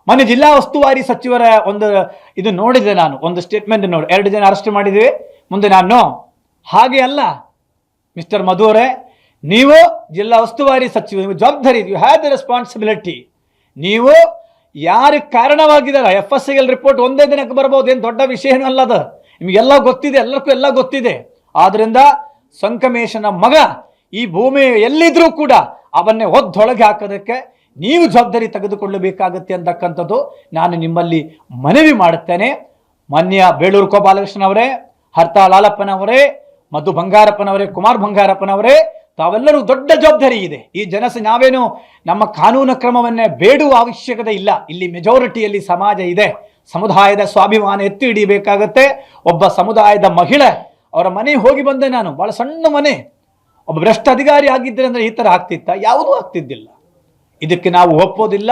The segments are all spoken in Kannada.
ಮೊನ್ನೆ ಜಿಲ್ಲಾ ಉಸ್ತುವಾರಿ ಸಚಿವರ ಒಂದು ಇದು ನೋಡಿದೆ ನಾನು, ಒಂದು ಸ್ಟೇಟ್ಮೆಂಟ್ ನೋಡಿ, 2 ಜನ ಅರೆಸ್ಟ್ ಮಾಡಿದ್ದೀವಿ, ಮುಂದೆ ನಾನು ಹಾಗೆ ಅಲ್ಲ ಮಿಸ್ಟರ್ ಮಧು ಅವರೇ, ನೀವು ಜಿಲ್ಲಾ ಉಸ್ತುವಾರಿ ಸಚಿವ, ನೀವು ಜವಾಬ್ದಾರಿ, ಯು ಹ್ಯಾವ್ ದ ರೆಸ್ಪಾನ್ಸಿಬಿಲಿಟಿ. ನೀವು ಯಾರಿಗೆ ಕಾರಣವಾಗಿದ್ದಾರೆ, FSIL ರಿಪೋರ್ಟ್ ಒಂದೇ ದಿನಕ್ಕೆ ಬರ್ಬೋದು, ಏನು ದೊಡ್ಡ ವಿಷಯ ಏನೂ ಅಲ್ಲದ, ನಿಮಗೆಲ್ಲ ಗೊತ್ತಿದೆ, ಎಲ್ಲರಿಗೂ ಎಲ್ಲ ಗೊತ್ತಿದೆ. ಆದ್ರಿಂದ ಸಂಕಮೇಶನ ಮಗ ಈ ಭೂಮಿ ಎಲ್ಲಿದ್ರೂ ಕೂಡ ಅವನ್ನೇ ಒದ್ದೊಳಗೆ ಹಾಕೋದಕ್ಕೆ ನೀವು ಜವಾಬ್ದಾರಿ ತೆಗೆದುಕೊಳ್ಳಬೇಕಾಗುತ್ತೆ ಅಂತಕ್ಕಂಥದ್ದು ನಾನು ನಿಮ್ಮಲ್ಲಿ ಮನವಿ ಮಾಡುತ್ತೇನೆ. ಮಾನ್ಯ ಬೇಳೂರು ಗೋಪಾಲಕೃಷ್ಣನವರೇ, ಹರ್ತಾಳ್ ಹಾಲಪ್ಪನವರೇ, ಮಧು ಬಂಗಾರಪ್ಪನವರೇ, ಕುಮಾರ್ ಬಂಗಾರಪ್ಪನವರೇ, ತಾವೆಲ್ಲರೂ ದೊಡ್ಡ ಜವಾಬ್ದಾರಿ ಇದೆ. ಈ ನಾವೇನು ನಮ್ಮ ಕಾನೂನು ಕ್ರಮವನ್ನೇ ಬೇಡುವ ಅವಶ್ಯಕತೆ ಇಲ್ಲ. ಇಲ್ಲಿ ಮೆಜಾರಿಟಿಯಲ್ಲಿ ಸಮಾಜ ಇದೆ, ಸಮುದಾಯದ ಸ್ವಾಭಿಮಾನ ಎತ್ತಿ ಹಿಡಿಯಬೇಕಾಗತ್ತೆ. ಒಬ್ಬ ಸಮುದಾಯದ ಮಹಿಳೆ, ಅವರ ಮನೆ ಹೋಗಿ ಬಂದೆ ನಾನು, ಬಹಳ ಸಣ್ಣ ಮನೆ, ಒಬ್ಬ ಭ್ರಷ್ಟ ಅಧಿಕಾರಿ ಆಗಿದ್ದರೆ ಅಂದರೆ ಈ ಥರ ಆಗ್ತಿತ್ತ? ಯಾವುದೂ ಆಗ್ತಿದ್ದಿಲ್ಲ. ಇದಕ್ಕೆ ನಾವು ಒಪ್ಪೋದಿಲ್ಲ.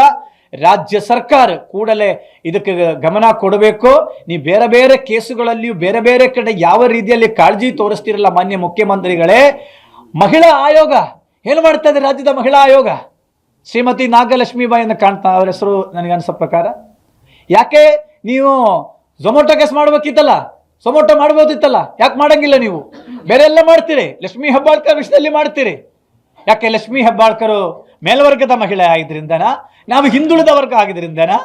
ರಾಜ್ಯ ಸರ್ಕಾರ ಕೂಡಲೇ ಇದಕ್ಕೆ ಗಮನ ಕೊಡಬೇಕು. ನೀವು ಬೇರೆ ಬೇರೆ ಕೇಸುಗಳಲ್ಲಿಯೂ ಬೇರೆ ಬೇರೆ ಕಡೆ ಯಾವ ರೀತಿಯಲ್ಲಿ ಕಾಳಜಿ ತೋರಿಸ್ತಿರಲ್ಲ ಮಾನ್ಯ ಮುಖ್ಯಮಂತ್ರಿಗಳೇ. ಮಹಿಳಾ ಆಯೋಗ ಏನು ಮಾಡ್ತಾ ಇದೆ? ರಾಜ್ಯದ ಮಹಿಳಾ ಆಯೋಗ ಶ್ರೀಮತಿ ನಾಗಲಕ್ಷ್ಮೀಬಾಯಿ ಅಂತ ಕಾಣ್ತಾ, ಅವರ ಹೆಸರು ನನಗೆ ಅನಿಸೋ ಪ್ರಕಾರ. ಯಾಕೆ ನೀವು ಝೊಮೊಟೊ ಕೇಸ್ ಮಾಡ್ಬೇಕಿತ್ತಲ್ಲ, ಝೊಮೊಟೊ ಮಾಡ್ಬೋದಿತ್ತಲ್ಲ, ಯಾಕೆ ಮಾಡಂಗಿಲ್ಲ? ನೀವು ಬೇರೆ ಎಲ್ಲ ಮಾಡ್ತೀರಿ, ಲಕ್ಷ್ಮೀ ಹೆಬ್ಬಾಳ್ಕರ್ ವಿಷಯದಲ್ಲಿ ಮಾಡ್ತೀರಿ. ಯಾಕೆ ಲಕ್ಷ್ಮೀ ಹೆಬ್ಬಾಳ್ಕರು ಮೇಲ್ವರ್ಗದ ಮಹಿಳೆ ಆಗಿದ್ರಿಂದನಾ? ನಾವು ಹಿಂದುಳಿದ ವರ್ಗ ಆಗಿದ್ರಿಂದನಾ?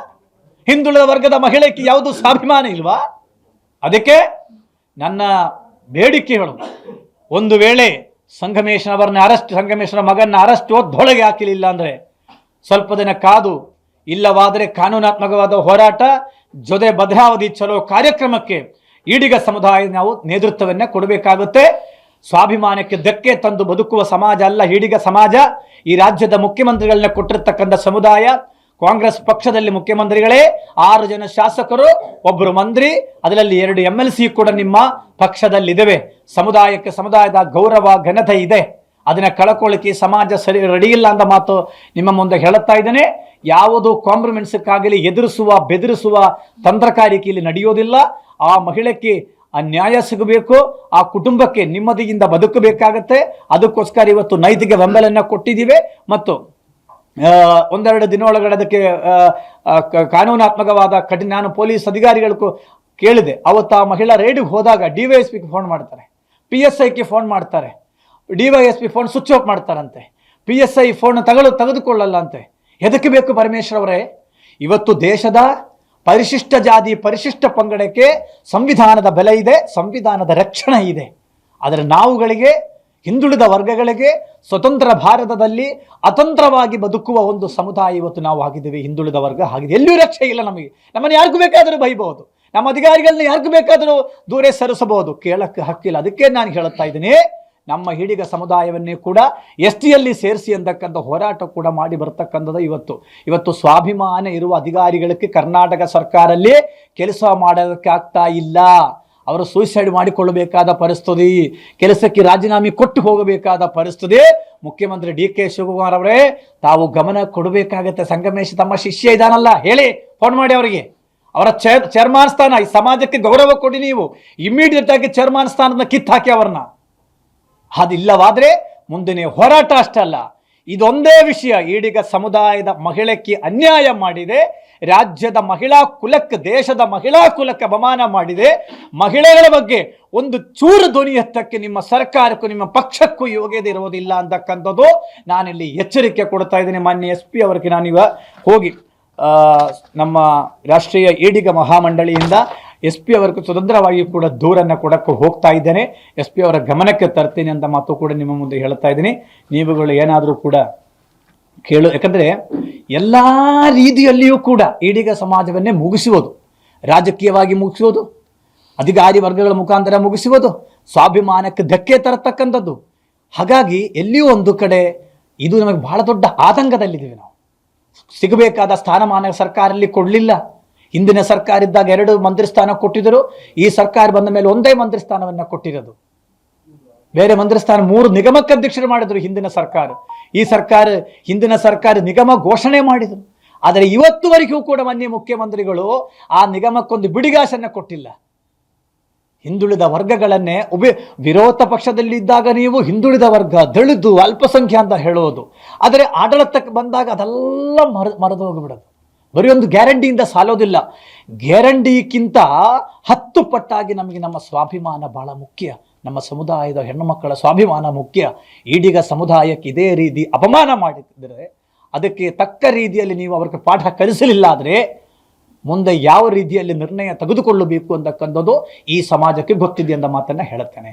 ಹಿಂದುಳಿದ ವರ್ಗದ ಮಹಿಳೆಗೆ ಯಾವುದು ಸ್ವಾಭಿಮಾನ ಇಲ್ವಾ? ಅದಕ್ಕೆ ನನ್ನ ಬೇಡಿಕೆಗಳು, ಒಂದು ವೇಳೆ ಸಂಗಮೇಶ್ವರ ಮಗನ ಅರೆಸ್ಟ್ ಒದ್ದೊಳಗೆ ಹಾಕಿಲಿಲ್ಲ ಅಂದರೆ ಸ್ವಲ್ಪ ದಿನ ಕಾದು, ಇಲ್ಲವಾದರೆ ಕಾನೂನಾತ್ಮಕವಾದ ಹೋರಾಟ ಜೊತೆ ಭದ್ರಾವಧಿ ಚಲೋ ಕಾರ್ಯಕ್ರಮಕ್ಕೆ ಈಡಿಗ ಸಮುದಾಯ ನಾವು ನೇತೃತ್ವವನ್ನೇ ಕೊಡಬೇಕಾಗುತ್ತೆ. ಸ್ವಾಭಿಮಾನಕ್ಕೆ ಧಕ್ಕೆ ತಂದು ಬದುಕುವ ಸಮಾಜ ಅಲ್ಲ ಈಡಿಗ ಸಮಾಜ. ಈ ರಾಜ್ಯದ ಮುಖ್ಯಮಂತ್ರಿಗಳನ್ನ ಕೊಟ್ಟಿರ್ತಕ್ಕಂಥ ಸಮುದಾಯ ಕಾಂಗ್ರೆಸ್ ಪಕ್ಷದಲ್ಲಿ ಮುಖ್ಯಮಂತ್ರಿಗಳೇ, 6 ಜನ ಶಾಸಕರು, 1 ಮಂತ್ರಿ, ಅದರಲ್ಲಿ 2 MLC ಕೂಡ ನಿಮ್ಮ ಪಕ್ಷದಲ್ಲಿದ್ದೇವೆ. ಸಮುದಾಯದ ಗೌರವ ಘನತೆ ಇದೆ, ಅದನ್ನ ಕಳ್ಕೊಳ್ಳಿಕ್ಕೆ ಸಮಾಜ ಸರಿ ರೆಡಿ ಇಲ್ಲ ಅಂತ ಮಾತು ನಿಮ್ಮ ಮುಂದೆ ಹೇಳುತ್ತಾ ಇದ್ದೇನೆ. ಯಾವುದು ಕಾಂಪ್ರಮೈಸ್ಕ್ಕಾಗಲಿ ಎದುರಿಸುವ ಬೆದರಿಸುವ ತಂತ್ರಗಾರಿಕೆ ಇಲ್ಲಿ ನಡೆಯೋದಿಲ್ಲ. ಆ ಮಹಿಳೆಗೆ ಆ ನ್ಯಾಯ ಸಿಗಬೇಕು, ಆ ಕುಟುಂಬಕ್ಕೆ ನೆಮ್ಮದಿಯಿಂದ ಬದುಕಬೇಕಾಗತ್ತೆ. ಅದಕ್ಕೋಸ್ಕರ ಇವತ್ತು ನೈತಿಕ ಬೆಂಬಲನ್ನ ಕೊಟ್ಟಿದ್ದೀವಿ ಮತ್ತು 1-2 ದಿನ ಒಳಗಡೆ ಅದಕ್ಕೆ ಕಾನೂನಾತ್ಮಕವಾದ ಕಠಿಣ, ನಾನು ಪೊಲೀಸ್ ಅಧಿಕಾರಿಗಳಿಗೂ ಕೇಳಿದೆ. ಅವತ್ತು ಆ ಮಹಿಳಾ ರೇಡಿಗೆ ಹೋದಾಗ DYSPಗೆ ಫೋನ್ ಮಾಡ್ತಾರೆ, PSIಗೆ ಫೋನ್ ಮಾಡ್ತಾರೆ, DYSP ಫೋನ್ ಸ್ವಿಚ್ ಆಫ್ ಮಾಡ್ತಾರಂತೆ, PSI ಫೋನ್ ತೆಗೆದುಕೊಳ್ಳಲ್ಲ ಅಂತೆ. ಎದಕ್ಕೆ ಬೇಕು ಪರಮೇಶ್ವರ್ ಅವರೇ? ಇವತ್ತು ದೇಶದ ಪರಿಶಿಷ್ಟ ಜಾತಿ ಪರಿಶಿಷ್ಟ ಪಂಗಡಕ್ಕೆ ಸಂವಿಧಾನದ ಬೆಲೆ ಇದೆ, ಸಂವಿಧಾನದ ರಕ್ಷಣೆ ಇದೆ. ಆದರೆ ನಾವುಗಳಿಗೆ, ಹಿಂದುಳಿದ ವರ್ಗಗಳಿಗೆ ಸ್ವತಂತ್ರ ಭಾರತದಲ್ಲಿ ಅತಂತ್ರವಾಗಿ ಬದುಕುವ ಒಂದು ಸಮುದಾಯ ಇವತ್ತು ನಾವು ಆಗಿದ್ದೇವೆ. ಹಿಂದುಳಿದ ವರ್ಗ ಆಗಿದೆ, ಎಲ್ಲಿಯೂ ರಕ್ಷೆ ಇಲ್ಲ ನಮಗೆ. ನಮ್ಮನ್ನು ಯಾರಿಗೂ ಬೇಕಾದರೂ ಬೈಬಹುದು, ನಮ್ಮ ಅಧಿಕಾರಿಗಳನ್ನ ಯಾರಿಗೂ ಬೇಕಾದರೂ ದೂರ ಸರಿಸಬಹುದು, ಕೇಳಕ್ಕೆ ಹಕ್ಕಿಲ್ಲ. ಅದಕ್ಕೆ ನಾನು ಹೇಳುತ್ತಾ ಇದ್ದೀನಿ, ನಮ್ಮ ಈಡಿಗ ಸಮುದಾಯವನ್ನೇ ಕೂಡ STಯಲ್ಲಿ ಸೇರಿಸಿ ಅಂತಕ್ಕಂಥ ಹೋರಾಟ ಕೂಡ ಮಾಡಿ ಬರ್ತಕ್ಕಂಥದ್ದು. ಇವತ್ತು ಸ್ವಾಭಿಮಾನ ಇರುವ ಅಧಿಕಾರಿಗಳಿಗೆ ಕರ್ನಾಟಕ ಸರ್ಕಾರದಲ್ಲಿ ಕೆಲಸ ಮಾಡೋದಕ್ಕೆ ಆಗ್ತಾ ಇಲ್ಲ. ಅವರು ಸೂಸೈಡ್ ಮಾಡಿಕೊಳ್ಳಬೇಕಾದ ಪರಿಸ್ಥಿತಿ, ಕೆಲಸಕ್ಕೆ ರಾಜೀನಾಮೆ ಕೊಟ್ಟು ಹೋಗಬೇಕಾದ ಪರಿಸ್ಥಿತಿ. ಮುಖ್ಯಮಂತ್ರಿ DK ಶಿವಕುಮಾರ್ ಅವರೇ, ತಾವು ಗಮನ ಕೊಡಬೇಕಾಗತ್ತೆ. ಸಂಗಮೇಶ್ ತಮ್ಮ ಶಿಷ್ಯ ಇದಾನಲ್ಲ, ಹೇಳಿ, ಫೋನ್ ಮಾಡಿ ಅವರಿಗೆ. ಅವರ ಚೇರ್ಮನ್ ಸ್ಥಾನ, ಈ ಸಮಾಜಕ್ಕೆ ಗೌರವ ಕೊಡಿ. ನೀವು ಇಮಿಡಿಯೇಟ್ ಆಗಿ ಚೇರ್ಮನ್ ಸ್ಥಾನದ ಕಿತ್ತಾಕಿ ಅವ್ರನ್ನ. ಅದಿಲ್ಲವಾದ್ರೆ ಮುಂದಿನ ಹೋರಾಟ ಅಷ್ಟಲ್ಲ, ಇದೊಂದೇ ವಿಷಯ. ಈಡಿಗ ಸಮುದಾಯದ ಮಹಿಳೆಗೆ ಅನ್ಯಾಯ ಮಾಡಿದೆ, ರಾಜ್ಯದ ಮಹಿಳಾ ಕುಲಕ್ಕೆ, ದೇಶದ ಮಹಿಳಾ ಕುಲಕ್ಕೆ ಅಪಮಾನ ಮಾಡಿದೆ. ಮಹಿಳೆಗಳ ಬಗ್ಗೆ ಒಂದು ಚೂರು ಧ್ವನಿ ಎತ್ತಕ್ಕೆ ನಿಮ್ಮ ಸರ್ಕಾರಕ್ಕೂ ನಿಮ್ಮ ಪಕ್ಷಕ್ಕೂ ಯೋಗ್ಯತೆ ಇರುವುದಿಲ್ಲ ಅಂತಕ್ಕಂಥದ್ದು ನಾನಿಲ್ಲಿ ಎಚ್ಚರಿಕೆ ಕೊಡ್ತಾ ಇದ್ದೀನಿ. ಮಾನ್ಯ SP ಅವರಿಗೆ ನಾನೀಗ ಹೋಗಿ ನಮ್ಮ ರಾಷ್ಟ್ರೀಯ ಈಡಿಗ ಮಹಾಮಂಡಳಿಯಿಂದ SP ಅವರಿಗೆ ಸ್ವತಂತ್ರವಾಗಿ ಕೂಡ ದೂರನ್ನು ಕೊಡಕ್ಕೆ ಹೋಗ್ತಾ ಇದ್ದೇನೆ. SP ಅವರ ಗಮನಕ್ಕೆ ತರ್ತೀನಿ ಅಂತ ಮಾತು ಕೂಡ ನಿಮ್ಮ ಮುಂದೆ ಹೇಳ್ತಾ ಇದ್ದೀನಿ. ನೀವುಗಳು ಏನಾದರೂ ಕೂಡ ಕೇಳು, ಯಾಕಂದರೆ ಎಲ್ಲ ರೀತಿಯಲ್ಲಿಯೂ ಕೂಡ ಈಡಿಗ ಸಮಾಜವನ್ನೇ ಮುಗಿಸುವುದು, ರಾಜಕೀಯವಾಗಿ ಮುಗಿಸುವುದು, ಅಧಿಕಾರಿ ವರ್ಗಗಳ ಮುಖಾಂತರ ಮುಗಿಸುವುದು, ಸ್ವಾಭಿಮಾನಕ್ಕೆ ಧಕ್ಕೆ ತರತಕ್ಕಂಥದ್ದು. ಹಾಗಾಗಿ ಎಲ್ಲಿಯೂ ಒಂದು ಕಡೆ ಇದು ನಮಗೆ ಬಹಳ ದೊಡ್ಡ ಆತಂಕದಲ್ಲಿದ್ದೀವಿ. ನಾವು ಸಿಗಬೇಕಾದ ಸ್ಥಾನಮಾನ ಸರ್ಕಾರದಲ್ಲಿ ಕೊಡಲಿಲ್ಲ. ಹಿಂದಿನ ಸರ್ಕಾರ ಇದ್ದಾಗ 2 ಮಂತ್ರಿ ಸ್ಥಾನ ಕೊಟ್ಟಿದ್ದರು, ಈ ಸರ್ಕಾರ ಬಂದ ಮೇಲೆ 1 ಮಂತ್ರಿ ಸ್ಥಾನವನ್ನು ಕೊಟ್ಟಿರೋದು. ಬೇರೆ ಮಂತ್ರಿ ಸ್ಥಾನ 3 ನಿಗಮಕ್ಕೆ ಅಧ್ಯಕ್ಷರು ಮಾಡಿದ್ರು ಹಿಂದಿನ ಸರ್ಕಾರ. ಈ ಸರ್ಕಾರ, ಹಿಂದಿನ ಸರ್ಕಾರ ನಿಗಮ ಘೋಷಣೆ ಮಾಡಿದರು. ಆದರೆ ಇವತ್ತುವರೆಗೂ ಕೂಡ ಮಾನ್ಯ ಮುಖ್ಯಮಂತ್ರಿಗಳು ಆ ನಿಗಮಕ್ಕೊಂದು ಬಿಡಿಗಾಸನ್ನು ಕೊಟ್ಟಿಲ್ಲ. ಹಿಂದುಳಿದ ವರ್ಗಗಳನ್ನೇ ವಿರೋಧ ಪಕ್ಷದಲ್ಲಿದ್ದಾಗ ನೀವು ಹಿಂದುಳಿದ ವರ್ಗ, ದಳಿದು, ಅಲ್ಪಸಂಖ್ಯಾ ಅಂತ ಹೇಳೋದು, ಆದರೆ ಆಡಳಿತಕ್ಕೆ ಬಂದಾಗ ಅದೆಲ್ಲ ಮರೆದು ಹೋಗಿಬಿಡೋದು. ಬರೀ ಒಂದು ಗ್ಯಾರಂಟಿಯಿಂದ ಸಾಲೋದಿಲ್ಲ. ಗ್ಯಾರಂಟಿಗಿಂತ 10 ಪಟ್ಟಾಗಿ ನಮಗೆ ನಮ್ಮ ಸ್ವಾಭಿಮಾನ ಬಹಳ ಮುಖ್ಯ. ನಮ್ಮ ಸಮುದಾಯದ ಹೆಣ್ಣು ಮಕ್ಕಳ ಸ್ವಾಭಿಮಾನ ಮುಖ್ಯ. ಈಡೀಗ ಸಮುದಾಯಕ್ಕೆ ಇದೇ ರೀತಿ ಅಪಮಾನ ಮಾಡಿದರೆ, ಅದಕ್ಕೆ ತಕ್ಕ ರೀತಿಯಲ್ಲಿ ನೀವು ಅವ್ರಿಗೆ ಪಾಠ ಕಲಿಸಲಿಲ್ಲ ಆದರೆ ಮುಂದೆ ಯಾವ ರೀತಿಯಲ್ಲಿ ನಿರ್ಣಯ ತೆಗೆದುಕೊಳ್ಳಬೇಕು ಅಂತಕ್ಕಂಥದ್ದು ಈ ಸಮಾಜಕ್ಕೆ ಗೊತ್ತಿದೆ ಎಂದ ಮಾತನ್ನು ಹೇಳುತ್ತೇನೆ.